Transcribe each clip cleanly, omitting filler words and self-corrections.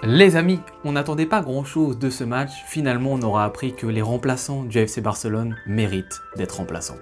Les amis, on n'attendait pas grand chose de ce match, finalement on aura appris que les remplaçants du FC Barcelone méritent d'être remplaçants.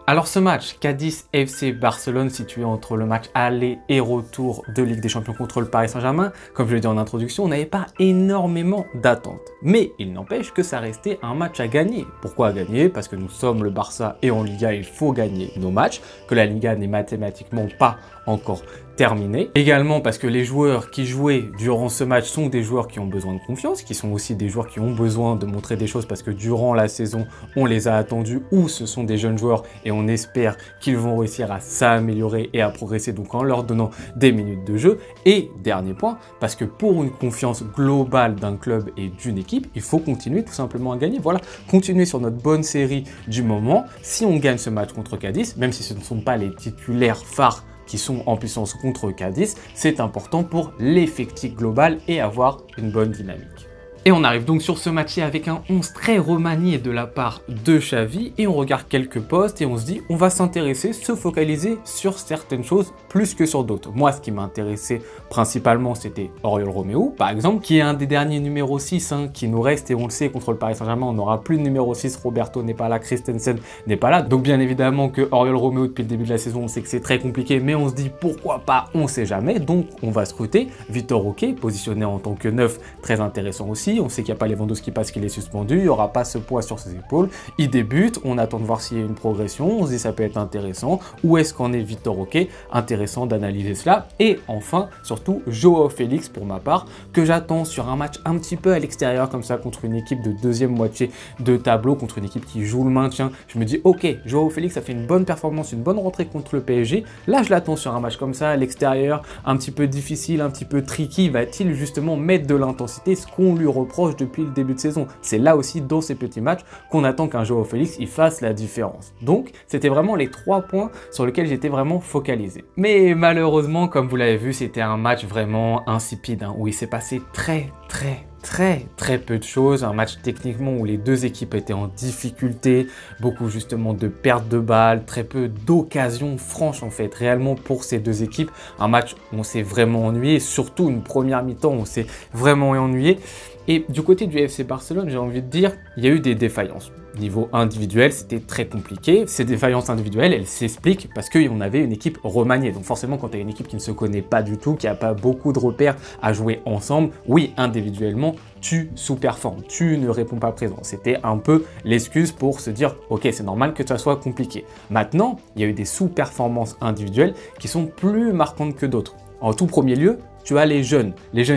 Alors ce match, Cadiz FC Barcelone, situé entre le match aller et retour de Ligue des Champions contre le Paris Saint-Germain, comme je l'ai dit en introduction, on n'avait pas énormément d'attentes. Mais il n'empêche que ça restait un match à gagner. Pourquoi à gagner? Parce que nous sommes le Barça et en Liga, il faut gagner nos matchs, que la Liga n'est mathématiquement pas encore terminée. Également parce que les joueurs qui jouaient durant ce match sont des joueurs qui ont besoin de confiance, qui sont aussi des joueurs qui ont besoin de montrer des choses parce que durant la saison, on les a attendus ou ce sont des jeunes joueurs et on espère qu'ils vont réussir à s'améliorer et à progresser donc en leur donnant des minutes de jeu. Et dernier point, parce que pour une confiance globale d'un club et d'une équipe, il faut continuer tout simplement à gagner. Voilà, continuer sur notre bonne série du moment. Si on gagne ce match contre Cadiz, même si ce ne sont pas les titulaires phares qui sont en puissance contre Cadiz, c'est important pour l'effectif global et avoir une bonne dynamique. Et on arrive donc sur ce match avec un 11 très remanié de la part de Xavi et on regarde quelques postes et on se dit on va s'intéresser, se focaliser sur certaines choses plus que sur d'autres. Moi, ce qui m'intéressait principalement, c'était Oriol Romeu, par exemple, qui est un des derniers numéro 6 qui nous reste et on le sait, contre le Paris Saint-Germain, on n'aura plus de numéro 6, Roberto n'est pas là, Christensen n'est pas là. Donc bien évidemment que Oriol Romeu, depuis le début de la saison, on sait que c'est très compliqué, mais on se dit pourquoi pas, on sait jamais. Donc on va scruter. Vitor Roque, positionné en tant que neuf, très intéressant aussi. On sait qu'il n'y a pas Lewandowski parce qu'il est suspendu, il n'y aura pas ce poids sur ses épaules. Il débute, on attend de voir s'il y a une progression, on se dit ça peut être intéressant. Où est-ce qu'en est Vitor Roque? Intéressant d'analyser cela. Et enfin, surtout, Joao Félix pour ma part, que j'attends sur un match un petit peu à l'extérieur comme ça, contre une équipe de deuxième moitié de tableau, contre une équipe qui joue le maintien. Je me dis ok, Joao Félix a fait une bonne performance, une bonne rentrée contre le PSG. Là, je l'attends sur un match comme ça, à l'extérieur, un petit peu difficile, un petit peu tricky. Va-t-il justement mettre de l'intensité, ce qu'on lui reproche depuis le début de saison? C'est là aussi, dans ces petits matchs, qu'on attend qu'un Joao Félix il fasse la différence. Donc, c'était vraiment les 3 points sur lesquels j'étais vraiment focalisé. Mais malheureusement, comme vous l'avez vu, c'était un match vraiment insipide, où il s'est passé très peu de choses, un match techniquement où les deux équipes étaient en difficulté, beaucoup justement de pertes de balles, très peu d'occasions franches en fait, réellement pour ces deux équipes. Un match où on s'est vraiment ennuyé, surtout une première mi-temps où on s'est vraiment ennuyé. Et du côté du FC Barcelone, j'ai envie de dire, il y a eu des défaillances. Niveau individuel, c'était très compliqué. Ces défaillances individuelles, elles s'expliquent parce qu'on avait une équipe remaniée. Donc forcément, quand tu as une équipe qui ne se connaît pas du tout, qui n'a pas beaucoup de repères à jouer ensemble, oui, individuellement, tu sous-performes, tu ne réponds pas présent. C'était un peu l'excuse pour se dire, ok, c'est normal que ça soit compliqué. Maintenant, il y a eu des sous-performances individuelles qui sont plus marquantes que d'autres. En tout premier lieu, tu as les jeunes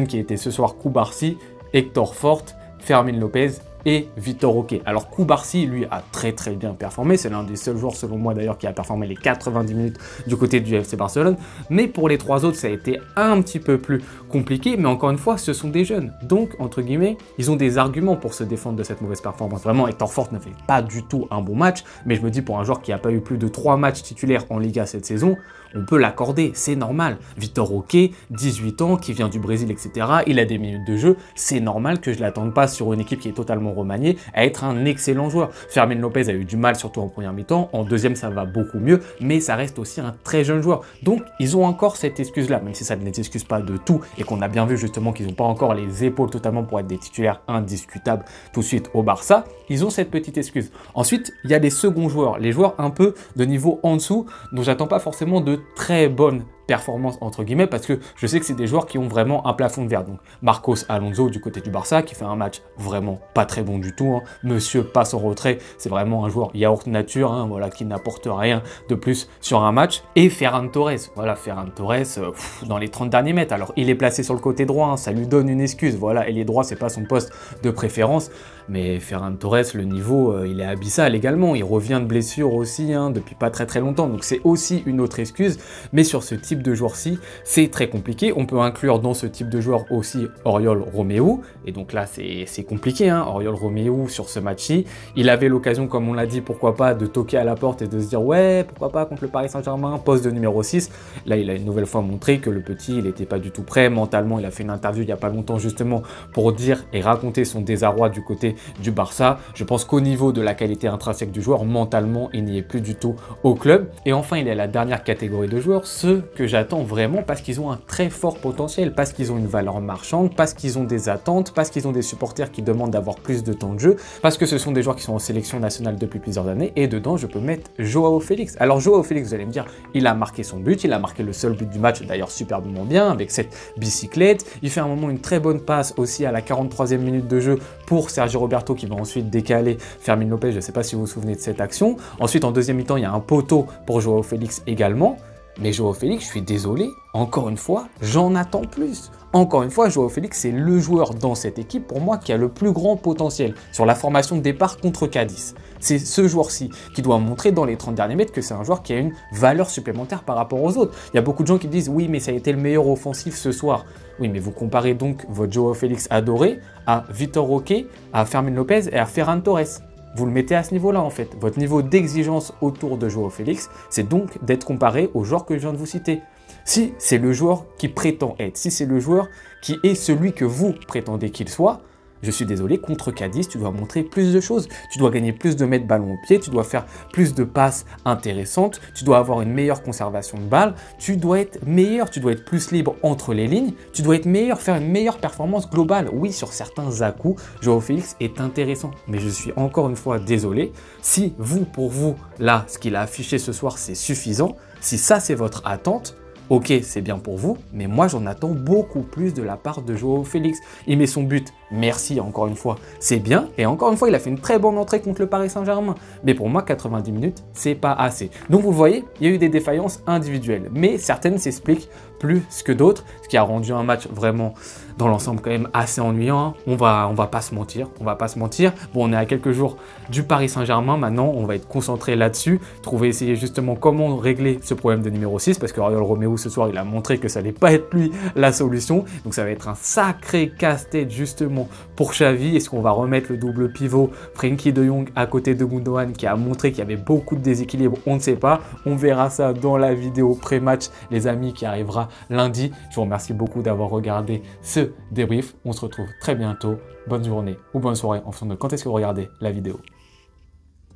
qui étaient ce soir Cubarsí, Héctor Fort, Fermín López et Vitor Roque. Alors Cubarsí, lui, a très bien performé. C'est l'un des seuls joueurs, selon moi d'ailleurs, qui a performé les 90 minutes du côté du FC Barcelone. Mais pour les 3 autres, ça a été un petit peu plus compliqué. Mais encore une fois, ce sont des jeunes. Donc, entre guillemets, ils ont des arguments pour se défendre de cette mauvaise performance. Vraiment, Héctor Fort ne fait pas du tout un bon match. Mais je me dis, pour un joueur qui n'a pas eu plus de 3 matchs titulaires en Liga cette saison, on peut l'accorder, c'est normal. Vitor Roque, 18 ans, qui vient du Brésil, etc. Il a des minutes de jeu. C'est normal que je ne l'attende pas sur une équipe qui est totalement remanié à être un excellent joueur. Fermín López a eu du mal, surtout en première mi-temps. En deuxième, ça va beaucoup mieux, mais ça reste aussi un très jeune joueur. Donc, ils ont encore cette excuse-là, même si ça ne les excuse pas de tout et qu'on a bien vu justement qu'ils n'ont pas encore les épaules totalement pour être des titulaires indiscutables tout de suite au Barça. Ils ont cette petite excuse. Ensuite, il y a les seconds joueurs, les joueurs un peu de niveau en dessous, dont j'attends pas forcément de très bonnes performance entre guillemets parce que je sais que c'est des joueurs qui ont vraiment un plafond de verre. Donc Marcos Alonso du côté du Barça qui fait un match vraiment pas très bon du tout. Monsieur passe en retrait, c'est vraiment un joueur yaourt nature, voilà, qui n'apporte rien de plus sur un match. Et Ferran Torres, voilà, Ferran Torres dans les 30 derniers mètres. Alors il est placé sur le côté droit, ça lui donne une excuse. Voilà, ailier droit, c'est pas son poste de préférence. Mais Ferran Torres, le niveau, il est abyssal également. Il revient de blessure aussi depuis pas très longtemps. Donc c'est aussi une autre excuse. Mais sur ce type type de joueur-ci, c'est très compliqué. On peut inclure dans ce type de joueur aussi Oriol Romeu. Et donc là, c'est compliqué, hein. Oriol Romeu, sur ce match-ci, il avait l'occasion, comme on l'a dit, pourquoi pas, de toquer à la porte et de se dire, ouais, pourquoi pas contre le Paris Saint-Germain, poste de numéro 6. Là, il a une nouvelle fois montré que le petit, il n'était pas du tout prêt. Mentalement, il a fait une interview il n'y a pas longtemps, justement, pour dire et raconter son désarroi du côté du Barça. Je pense qu'au niveau de la qualité intrinsèque du joueur, mentalement, il n'y est plus du tout au club. Et enfin, il y a la dernière catégorie de joueurs, ceux que j'attends vraiment parce qu'ils ont un très fort potentiel, parce qu'ils ont une valeur marchande, parce qu'ils ont des attentes, parce qu'ils ont des supporters qui demandent d'avoir plus de temps de jeu, parce que ce sont des joueurs qui sont en sélection nationale depuis plusieurs années. Et dedans, je peux mettre Joao Félix. Alors, Joao Félix, vous allez me dire, il a marqué son but, il a marqué le seul but du match, d'ailleurs superbement bien, avec cette bicyclette. Il fait à un moment une très bonne passe aussi à la 43e minute de jeu pour Sergio Roberto qui va ensuite décaler Fermin Lopez. Je ne sais pas si vous vous souvenez de cette action. Ensuite, en deuxième mi-temps, il y a un poteau pour Joao Félix également. Mais Joao Félix, je suis désolé, encore une fois, j'en attends plus. Encore une fois, Joao Félix, c'est le joueur dans cette équipe, pour moi, qui a le plus grand potentiel sur la formation de départ contre Cadiz. C'est ce joueur-ci qui doit montrer dans les 30 derniers mètres que c'est un joueur qui a une valeur supplémentaire par rapport aux autres. Il y a beaucoup de gens qui disent « Oui, mais ça a été le meilleur offensif ce soir ». Oui, mais vous comparez donc votre Joao Félix adoré à Vitor Roque, à Fermin Lopez et à Ferran Torres. Vous le mettez à ce niveau-là, en fait. Votre niveau d'exigence autour de Joao Félix, c'est donc d'être comparé au joueur que je viens de vous citer. Si c'est le joueur qui prétend être, si c'est le joueur qui est celui que vous prétendez qu'il soit, je suis désolé, contre Cadiz, tu dois montrer plus de choses. Tu dois gagner plus de mètres ballon au pied, tu dois faire plus de passes intéressantes, tu dois avoir une meilleure conservation de balle, tu dois être meilleur, tu dois être plus libre entre les lignes, tu dois être meilleur, faire une meilleure performance globale. Oui, sur certains à-coups, Joao Félix est intéressant, mais je suis encore une fois désolé. Si vous, pour vous, là, ce qu'il a affiché ce soir, c'est suffisant, si ça, c'est votre attente, ok, c'est bien pour vous, mais moi j'en attends beaucoup plus de la part de Joao Félix. Il met son but, merci encore une fois, c'est bien. Et encore une fois, il a fait une très bonne entrée contre le Paris Saint-Germain. Mais pour moi, 90 minutes, c'est pas assez. Donc vous le voyez, il y a eu des défaillances individuelles, mais certaines s'expliquent plus que d'autres, ce qui a rendu un match vraiment, dans l'ensemble, quand même assez ennuyant. On va pas se mentir, Bon, on est à quelques jours du Paris Saint-Germain, maintenant, on va être concentré là-dessus, essayer justement comment régler ce problème de numéro 6, parce que Oriol Romeu, ce soir, il a montré que ça n'allait pas être lui la solution. Donc ça va être un sacré casse-tête justement pour Xavi. Est-ce qu'on va remettre le double pivot Frenkie de Jong à côté de Gundogan qui a montré qu'il y avait beaucoup de déséquilibre? On ne sait pas. On verra ça dans la vidéo pré-match, les amis, qui arrivera lundi. Je vous remercie beaucoup d'avoir regardé ce débrief. On se retrouve très bientôt. Bonne journée ou bonne soirée en fonction de quand est-ce que vous regardez la vidéo.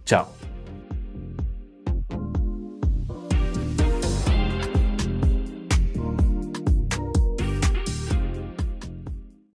Ciao.